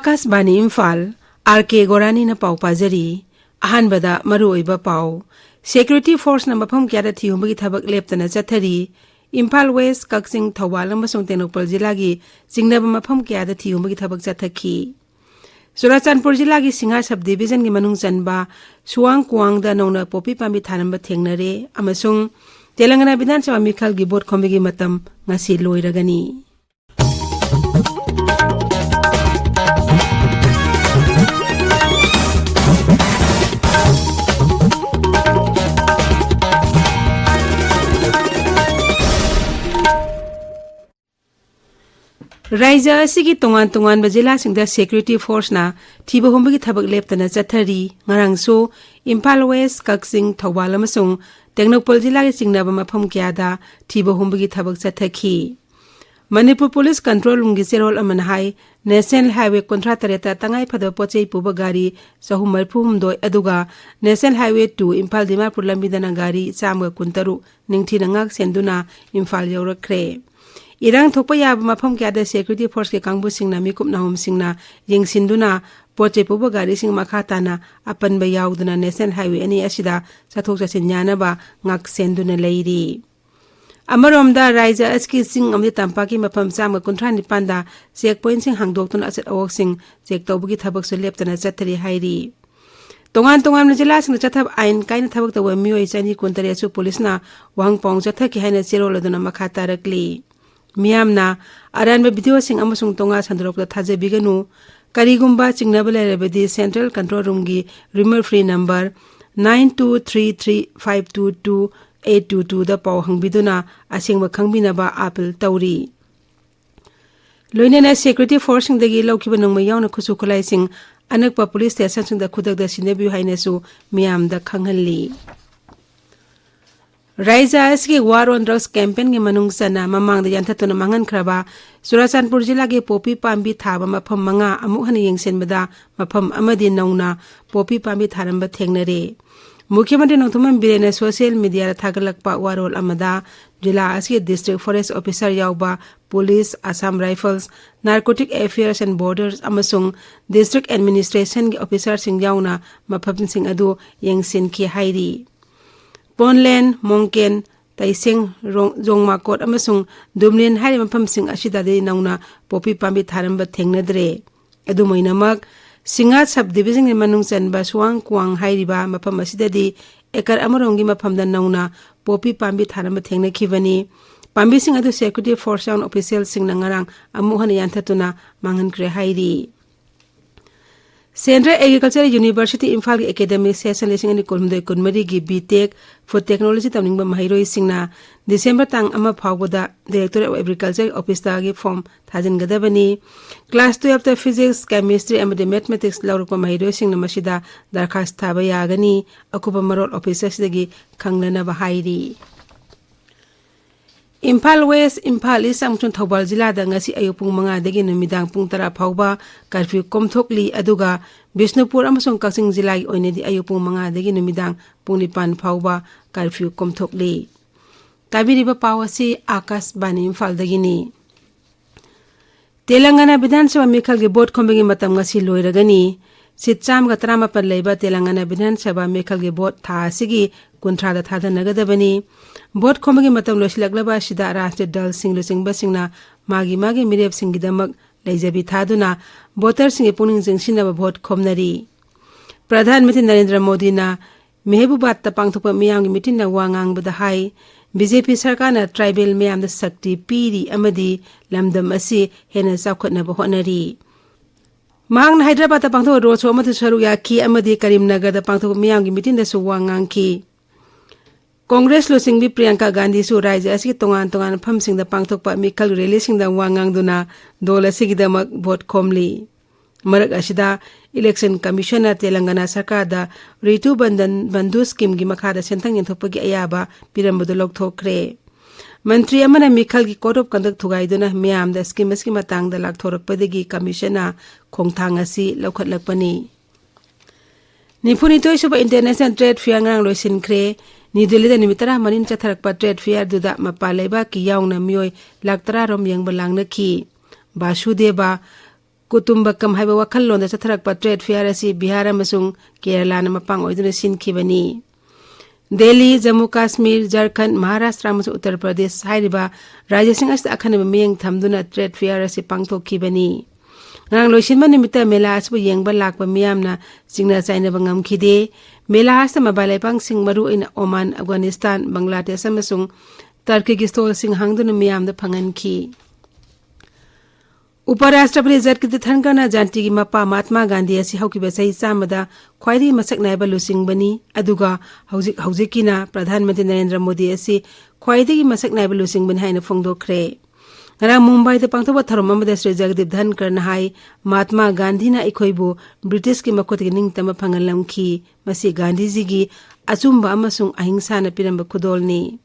Akashvani Imphal R.K.Gorani na pau pajari ahanbada maruoiba pau security force na mafam kyada thiyumbagi thabak leptana chathari Imphal West Kaksing Thawal amasung Tenokpal jilagi singnaba mafam kyada thiyumbagi thabak chathaki Surachandpur jilagi Singa sub division gi manung chanba Suang Kuangda nongna popi pambi thanamba thengnare amasung Telangana Vidhan Sabha Mikhal gi bot khombigi matam ngasi loiragani Raija asigi tongan bajila singda security force na thiba humbagi thabak leptana chathari ngarang so Imphal West Kaksing Thawal amasung Tenokpal jilagi singnaba mafam kyada thiba humbagi thabak chathaki Manipur Police Control Room gi serol amanhai National Highway kontra tareta tangai phada pochei puba gari sahumar phumdoi aduga National Highway 2 Imphal Dimapur lambidana gari chamga kuntaru ningthina ngak senduna Imphal yaurakre Irang thokpa yaba mafam kyada security force ke kangbu singna mikup nahum singna yengsinduna poche puba gari sing makhatana apan ba yauduna National Highway ani asida sathok chasin yanaba ngak senduna leiri Amaromda Raija aski sing amdi tampaki mafam samga kuntra nipanda checkpoint sing hangdoktuna asat awok sing check tawbugi thabak su leptana chathari hairi tongan jila sing chathab ain kaina thabak tawa mioi chani kuntare su police na wang pong chathaki haina cheroladuna makhata rakli Miyamna aranba video sing amasung tonga sandrokta thaje biganu karigumba chingnaba lerebedi Central Control Room gi remote free number 9233522822 da paw hangbiduna asingba khangbinaba appeal tawri loinena security force sing dagi lokhiba nongma yauna khusu khulai sing anakpa police station sing da khudak da sinebu hainesu miyam da khanghalli Raija asgi war on drugs campaign gi manung sana mamang da yanthatuna mangan khraba Surachandpur jila gi popi pambi thaba mafam manga amuk hani yengsenbada mafam amadi nauna popi pambi tharamba thengnare Mukhyamantri Nongthoman Birena social media ra thagalakpa warol amada jila asgi district forest officer yauba police Assam Rifles narcotic affairs and borders amasung district administration gi officer sing yauna mafam sing adu yengsen ki hairi Ponlen, Mongken, Taiseng, Jongmakot, amasung Dumlin hari mafam sing asida de nauna popi pambi tharamba thengnadre. Adu moinamak Singa sub division ni manung chanba Suang Kuang hairiba mafam asida di ekar amarongi mafam da nauna popi pambi tharamba thengnakhibani. Pambi sing adu security force sound official sing nangarang amuhani yanthatuna mangan kre hairi. Central Agriculture University Imphal Academic Session Lesing and Kolmde Kunmari gi BTech for Technology Tamningba Mahiroi Singna December tang ama phawboda Director of Agriculture Office ta gi form thajin gadabani Class 12 ta Physics Chemistry and Mathematics lawrukpa Mahiroi Singna masida darkhas thaba yagani akuba marol officers dagi khanglana ba hairi Imphal West, Imphal East amchun Thawal jila da ngasi ayupung mga dagi numidang pung tara phawba curfew komthokli aduga Bishnupur amasung Kaksing jila gi oinedi ayupung mga dagi numidang pung 9 phawba curfew komthokli Tabiriba pawasi Akashvani Imphal dagini Telangana Vidhan Sabha Mikhal gi bot khombegi matam ngasi loiragani Sitcham ga 38 leiba Telangana Vidhan Sabha Mikhal gi bot tha asigi kuntra da thada nagadabani Bot khomagi matam loislaglaba sida rashtra dal sing lusingba singna magi mirep singidamak leijabi thaduna voter singi puning jingsina ba vote khomnari Pradhan Mantri Narendra Modi na Mehebubat ta pangthokpa miyam gi mitin na wangang bada hai BJP sarkar na tribal miyam da sakti piri amadi lamdam asi hena sakhotna ba honari Mang Hyderabad ta pangthok road show amatu saru ya ki amadi Karimnagar da pangthok miyam gi mitin da su wangang ki Congress lo singbi Priyanka Gandhi su Raija asigi tongan pham singda pangthokpa Mikhal rally singda wangang duna dola sigidamak vote khomli marak asida election commissioner Telangana sarkar da Ritu Bandhu scheme gi makhada sentang yenthokpagi ayaba pirambadu lokthokre Mantri amana Mikhal gi code of conduct thugaiduna miyam da scheme matang da lakthorakpadagi commissioner khongthang asi lokhatlakpani Nipuni toisuba international trade fair ngang loisin kre New Delhi da nimitara manin chatharakpa trade fair duda mapalaiba ki yaungna mioi laktara rom yengba langna ki Basudeba Kutumbakam haiba wakhallonda chatharakpa trade fair asi Bihar amasung Kerala na mapang oiduna sinkibani. Delhi, Jammu Kashmir, Jharkhand, Maharashtra amasung Uttar Pradesh hairiba rajyasing asida akhanaba miyeng thamduna trade fair asi pangthokibani. Ngang loisinba nimita mela asbu yengba lakba miyamna singna chainaba ngamkhide. Mela hasta mabalai sing maru in Oman, Afghanistan, Bangladesh amasung Turkey stol sing hangduna miyamda phanganki. Uparashtrapati Zarkiti Thankana Janti ki mapa Mahatma Gandhi asi haukiba sahi chamada khwairi masak naiba lusingbani aduga haujikina Pradhan Mantri Narendra Modi asi khwairi masak naiba lusingbani haina phongdokhre. Ngara Mumbai da pangthoba tharom amada Sri Jagdeep Dhankar na hai Mahatma Gandhi na ikhoibu British ki makot ki ningtama phangalamki masi Gandhi ji gi achumba amasung ahingsa na piramba khudolni.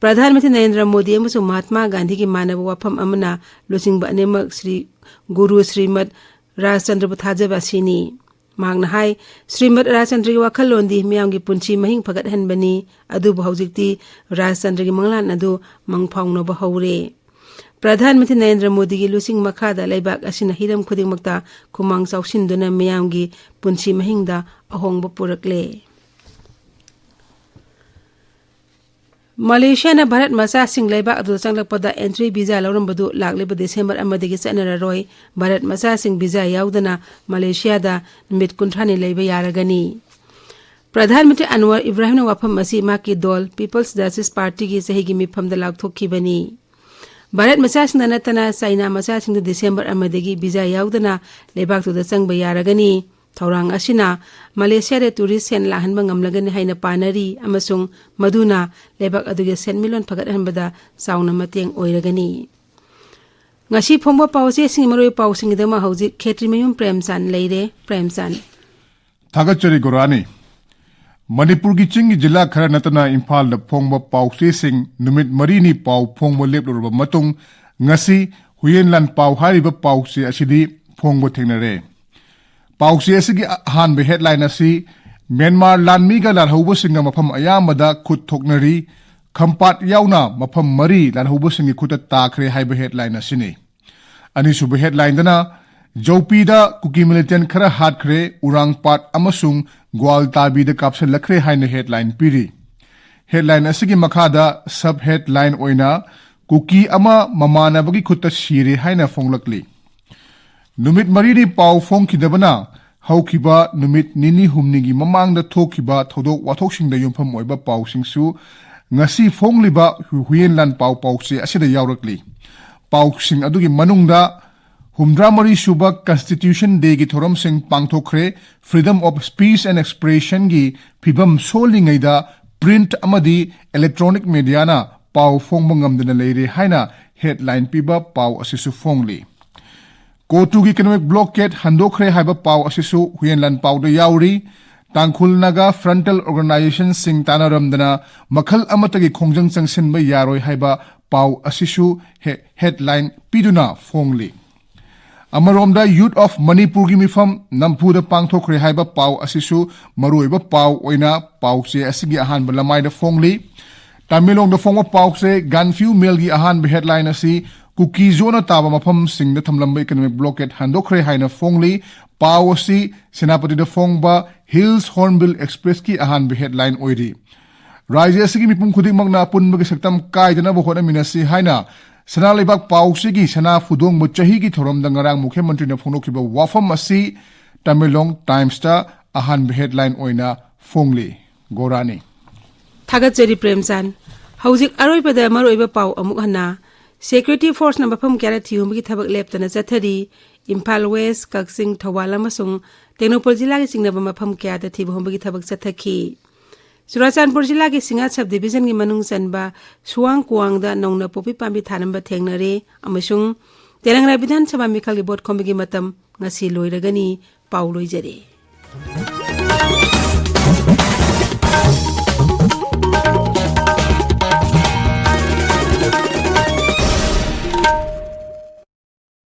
Pradhan Mantri Narendra Modi amasung Mahatma Gandhi ki manaba wafam amana lusingba anemak Sri Guru Srimad Rajchandra Thajaba sini. Magna hai Srimad Rajchandra ki wakhalondi miyam ki punchi mahing phagat hanbani adubu haujikti Rajchandra ki manglan adu mangphawno ba haure. Pradhan Mantri Narendra Modi ki lusing makhada laibak asina hiram khudingmakta kumang chawsinduna miyam ki punchi mahingda ahongba purakle. Malaysia na Bharat Masa Singh Laibak adu changlakpada entry visa laurambadu lakleba December amadagi chanararoi Bharat Masa Singh visa yaudana Malaysia da nimit kunthani leiba yaragani. Pradhan Mantri Anwar Ibrahim na wafam masi maki dol People's Justice Party ki sahigi mifamda laukthokibani. Bharat Masa Singh natana China Masa Singh December amadagi visa yaudana laibak tu da changba yaragani. Thaurang asina Malaysia re tourist sen lahanba ngamlagani haina panari amasung maduna lebak aduge sen million phagat hanbada sauna mateng oiragani. Ngasi phomba pause singmaroi pausing dama hauji khetri mayum Premchand leire Premchand R.K.Gorani Manipur ki chingi jilla khara natana Imphal da phomba pause sing numit mari ni pau phomba leplurba matung ngasi huyenlan pau hariba pause asidi phomba thengnare. Pause asigi hanbe headline asi Myanmar lanmiga larhubo singa mafam ayamada khut thoknari khampat yauna mafam mari larhubo singi khuta takhre haiba headline asini. Ani suba headline dana Jopi da kuki militant khara hatkre urangpat amasung Gwaltabi da kapsan lakhre haina headline piri. Headline asigi makhada sub headline oina kuki ama mamana bagi khuta shire haina fonglakli. Numit mariri pau fong kidabana haukiba numit nini humnigi mamang da thokiba thodok wathoksing da yumpham oiba pau singsu ngasi fongliba huyen lan pau se asida yaurakli. Pau sing adugi manungda humdra mari suba Constitution Day gi thorom sing pangthokre freedom of speech and expression gi phibam solingaida print amadi electronic media na pau fong bangamdana leire haina headline piba pau asisu fongli. Kotu economic blockade handokre haiba pau asisu huyenlan pau da yauri tangkhul naga frontal organization sing tanaramdana makhal amatagi khongjang changsinba yaroi haiba pau asisu headline piduna fongli. Amaromda youth of Manipur gi mifam nampuda pangthokre haiba pau asisu maruiba pau oina pau se asigi ahan balamai da fongli. Tamilong da fongwa pau se ganfiu mail gi ahan be headline asi Kuki zona taba mafam sing da thamlamba economic blockade handokre haina fongli pau si senapati da fongba Hills Hornbill Express ki ahan be headline oiri. Rajya sigi mipum khudik magna punba gi saktam kai dana bohona minasi haina sana lebak pau sigi sana fudong mo chahi gi thorom da ngarang mukhyamantri na phonokhiba wafam asi Tamilong Times ta ahan be headline oina fongli Gorani Thagatjari Premchand haujik aroibada maroiba pau amuk hana Security Force na mafam kyara thiyumgi thabak leptana chathari Imphal West Kaksing Thawal amasung Tenopal jilla gi singnaba mafam kyada thibhomgi thabak chathaki Churachandpur jilla gi Singa sub division gi manung sanba Suwang Kuangda nongna popi pambi thanamba thengnare amasung Telangana Vidhan Sabha Mikhal gi bot khombi gi matam ngasi loiragani pauloi jare